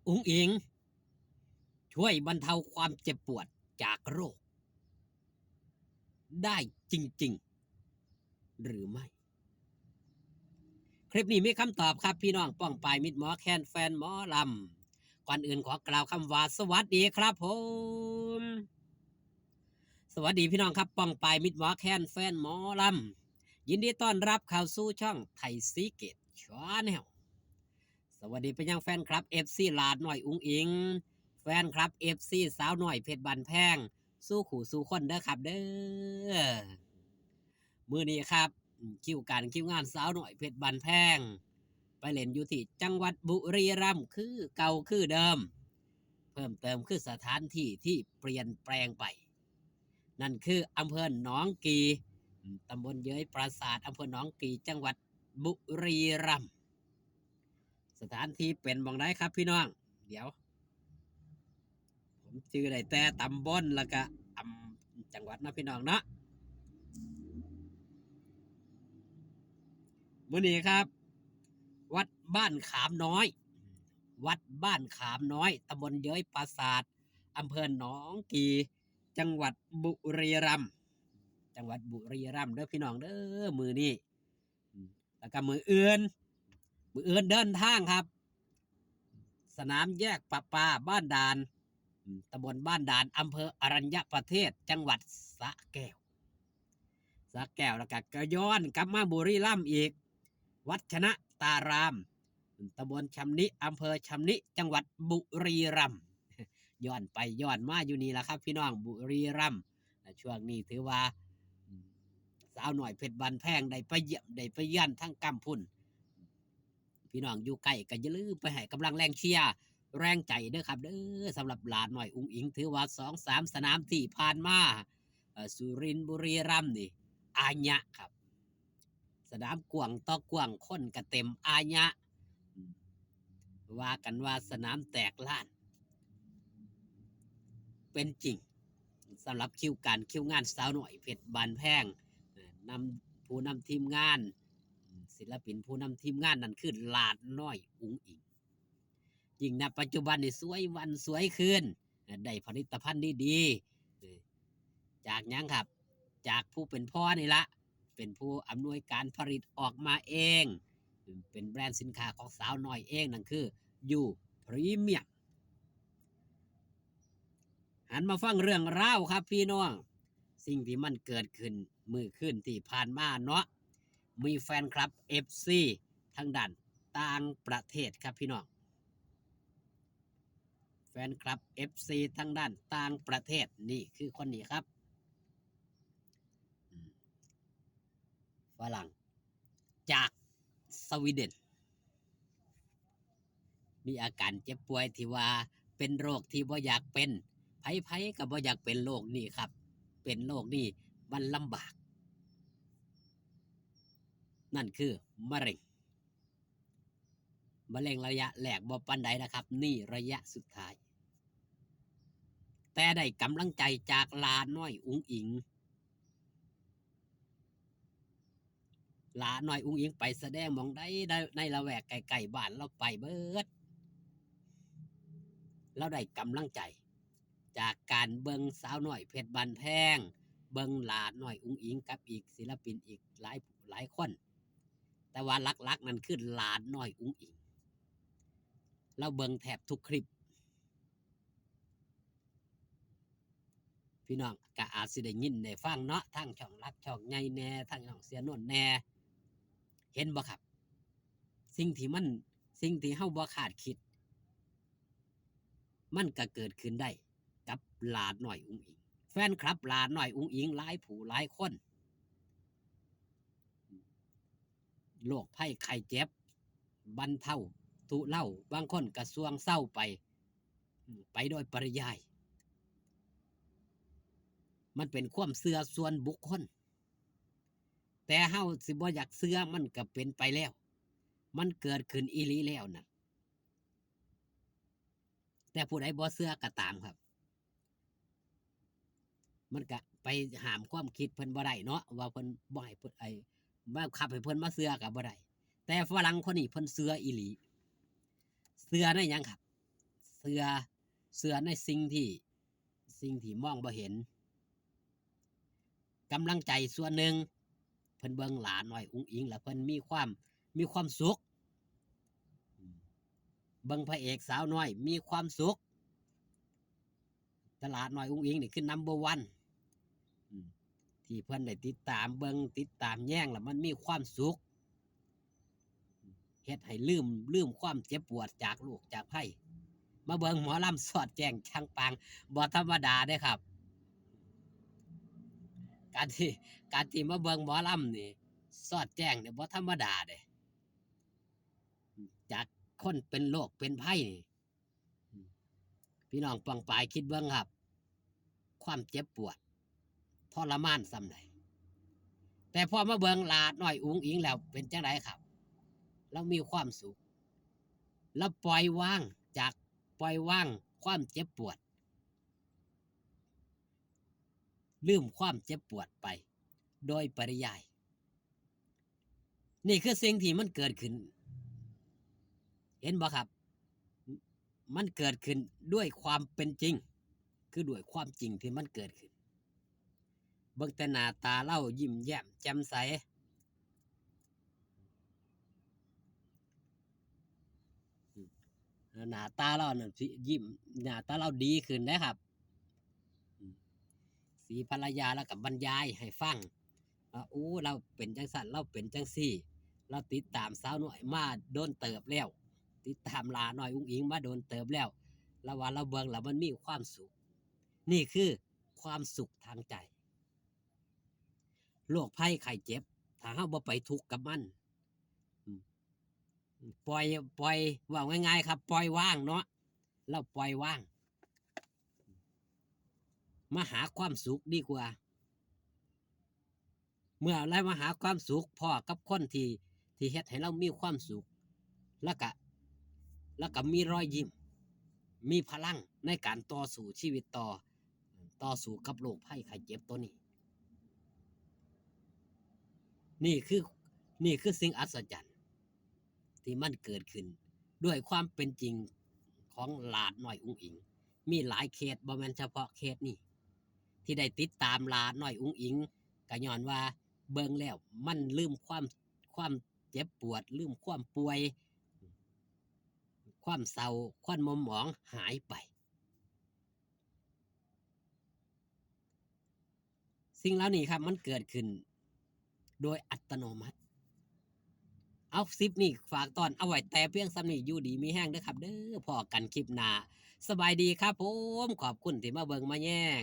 อุ๋งอิงช่วยบรรเทาความเจ็บปวดจากโรคได้จริงๆหรือไม่คลิปนี้มีคำตอบครับพี่น้องป้องปายมิตรหมอแคนแฟนหมอลำก่อนอื่นขอกล่าวคำว่าสวัสดีครับผมสวัสดีพี่น้องครับป้องปายมิตรหมอแคนแฟนหมอลำยินดีต้อนรับเข้าสู่ช่องไทยซีเกตชาแนลสวัสดีไปยังแฟนคลับเอฟซีลาดหน่อยอุ๋งอิงแฟนคลับเอฟซีสาวหน่อยเพชรบันแพงสู้ขู่สู้คนเด้อครับเด้อมือนี้ครับคิวงานสาวหน่อยเพชรบันแพงไปเล่นอยู่ที่จังหวัดบุรีรัมย์คือเก่าคือเดิมเพิ่มเติมคือสถานที่ที่เปลี่ยนแปลงไปนั่นคืออำเภอหนองกีตำบลเย้ยปราสาทอำเภอหนองกีจังหวัดบุรีรัมย์สถานที่เป็นบองได้ครับพี่น้องเดี๋ยวผมชื่อได้แต่ตำบลแล้วก็จังหวัดนะพี่น้องเนาะมื้อนี้ครับวัดบ้านขามน้อยวัดบ้านขามน้อยตำบลเย้ยปราสาทอำเภอหนองกีจังหวัดบุรีรัมย์จังหวัดบุรีรัมย์เด้อพี่น้องเด้อมือนี้แล้วก็มืออื่นเดินทางครับสนามแยกปะปาบ้านด่านตำบลบ้านด่านอำเภออรัญญประเทศจังหวัดสระแก้วแล้วก็ย้อนกลับมาบุรีรัมย์อีกวัดชนะตารามตำบลชำนิอำเภอชำนิจังหวัดบุรีรัมย์ย้อนไปย้อนมาอยู่นี่แหละครับพี่น้องบุรีรัมย์ช่วงนี้ถือว่าสาวหน่อยเพชรบันแพงได้ไปเยี่ยมได้ไปเยือนทั้งกำพุ่นพี่น้องอยู่ใกล้ก็อย่าลืมไปให้กำลังแรงเชียร์แรงใจเด้อครับเด้อสำหรับหลานหน่อยอุ้งอิงถือว่า2-3สนามที่ผ่านมาสุรินทร์บุรีรัมย์นี่อาญะครับสนามกวางต่อกวางคนกระเต็มอาญะว่ากันว่าสนามแตกล้านเป็นจริงสำหรับคิวงานสาวหน่อยเพชรบานแพงผู้นำทีมงานศิลปินผู้นำทีมงานนั่นคือลาดน้อยอุ้งอิงยิ่งณปัจจุบันนี่สวยวันสวยคืนได้ผลิตภัณฑ์ดีๆจากยังครับจากผู้เป็นพ่อนี่ละเป็นผู้อำนวยการผลิตออกมาเองเป็นแบรนด์สินค้าของสาวน้อยเองนั่นคือยูพรีเมียมหันมาฟังเรื่องราวครับพี่น้องสิ่งที่มันเกิดขึ้นมือขึ้นที่ผ่านมาเนาะมีแฟนคลับ FC ทางด้านต่างประเทศครับพี่น้องแฟนคลับ FC ทางด้านต่างประเทศนี่คือคนนี้ครับฝรั่งจากสวีเดนมีอาการเจ็บป่วยที่ว่าเป็นโรคที่บ่อยากเป็นไผๆก็บ่อยากเป็นโรคนี้ครับเป็นโรคนี้มันลำบากนั่นคือมะเร็งระยะแรกบ่ปานใดนะครับนี่ระยะสุดท้ายแต่ได้กำลังใจจากลาน้อยอุ๋งอิงลาน้อยอุ๋งอิงไปแสดงหมองได้ในละแวกไกลๆบ้านเราไปเบิดเราได้กำลังใจจากการเบิงสาวน้อยเพชรบันแพงเบิงลาน้อยอุ๋งอิงกับอีกศิลปินอีกหลายคนแต่ว่าลักๆนั่นคือลาน้อยอุ๋งอิงเราเบิงแทบทุกคลิปพี่น้องก็อาจสิได้ยินได้ฟังเนาะทั้งช่องรักช่องใหญ่แน่ทั้งช่องเสียนนแน่เห็นบ่ครับสิ่งที่เฮาบ่คาดคิดมันก็เกิดขึ้นได้กับหลานหน่อยอุ๋งอิงแฟนคลับหลานหน่อยอุ๋งอิงหลายผู้หลายคนโรคภัยไข้เจ็บบรรเทาทุเลาบางคนกระทรวงเศร้าไปโดยปริยายมันเป็นความเชื่อส่วนบุคคลแต่เฮาสิบ่อยากเชื่อมันก็เป็นไปแล้วมันเกิดขึ้นอีหลีแล้วนะแต่ผู้ใดบ่เชื่อก็ตามครับมันก็ไปห้ามความคิดเพิ่นบ่ได้เนาะว่าเพิ่นบ่ให้เพิ่นมาขับให้เพิ่นมาเชื่อก็บ่ได้แต่ฝรั่งคนนี้เพิ่นเชื่ออีหลีเชื่อได้หยังครับ เสือในสิ่งที่มองบ่เห็นกำลังใจส่วนหนึ่งเพิ่นเบิ่งหลาน้อยอุ๋งอิงแล้วเพิ่นมีความสุขเบิ่งพระเอกสาวน้อยมีความสุขตลาดน้อยอุ๋งอิงนี่คือ number 1ที่เพิ่นได้ติดตามเบิ่งติดตามแย่งแล้วมันมีความสุขเฮ็ดให้ลืมความเจ็บปวดจากลูกจากไผมาเบิ่งหมอลำสอดแจ้งช่างปางบ่ธรรมดาเด้ครับการที่มาเบิ่งหมอลำนี่สอดแจ้งเนี่ยบ่ธรรมดาเด้จากคนเป็นโรคเป็นภัยนี่พี่น้องปองปายคิดเบิ่งครับความเจ็บปวดทรมานส่ำใดแต่พอมาเบิ่งหลาน้อยอุ๋งอิงแล้วเป็นจังไดครับเรามีความสุขแล้วปล่อยวางความเจ็บปวดลืมความเจ็บปวดไปโดยปริยายนี่คือสิ่งที่มันเกิดขึ้นเห็นบ่ครับมันเกิดขึ้นด้วยความเป็นจริงคือด้วยความจริงที่มันเกิดขึ้นเบิ่งแต่หน้าตาเล่ายิ้มแย้มแจ่มใสหน้าตาเรานั่นยิ้มหน้าตาเราดีขึ้นนะครับสีภรรยาแล้วกับบรรยายให้ฟังเราเป็นจังสันเราเป็นจังซี่เราติดตามสาวน้อยมาโดนเติบแล้วติดตามหลาน้อยอุ๋งอิงมาโดนเติบแล้วเราว่าเราเบิ่งแล้วมันมีความสุขนี่คือความสุขทางใจโรคภัยไข้เจ็บถ้าเฮาบ่ไปทุกข์กับมันปล่อยว่าง่ายๆครับปล่อยว่างเนาะเราปล่อยว่างมาหาความสุขดีกว่าเมื่อไรมาหาความสุขพ่อกับคนที่เฮ็ดให้เรามีความสุขแล้วก็มีรอยยิ้มมีพลังในการต่อสู้ชีวิตต่อสู้กับโรคภัยไข้เจ็บตัวนี้นี่คือสิ่งอัศจรรย์ที่มันเกิดขึ้นด้วยความเป็นจริงของหลาน้อยอุ๋งอิงมีหลายเคสบ่แม่นเฉพาะเคสนี้ที่ได้ติดตามหลาน้อยอุ๋งอิงก็ย้อนว่าเบิ่งแล้วมันลืมความเจ็บปวดลืมความป่วยความเศร้าความหม่นหมองหายไปสิ่งเหล่านี้ครับมันเกิดขึ้นโดยอัตโนมัติเอา10นี่ฝากตอนเอาไว้แต่เพียงซ้ำนี้อยู่ดีมีแห้งเด้อครับเด้อพอกันคลิปหน้าสบายดีครับผมขอบคุณที่มาเบิ่งมาแย่ง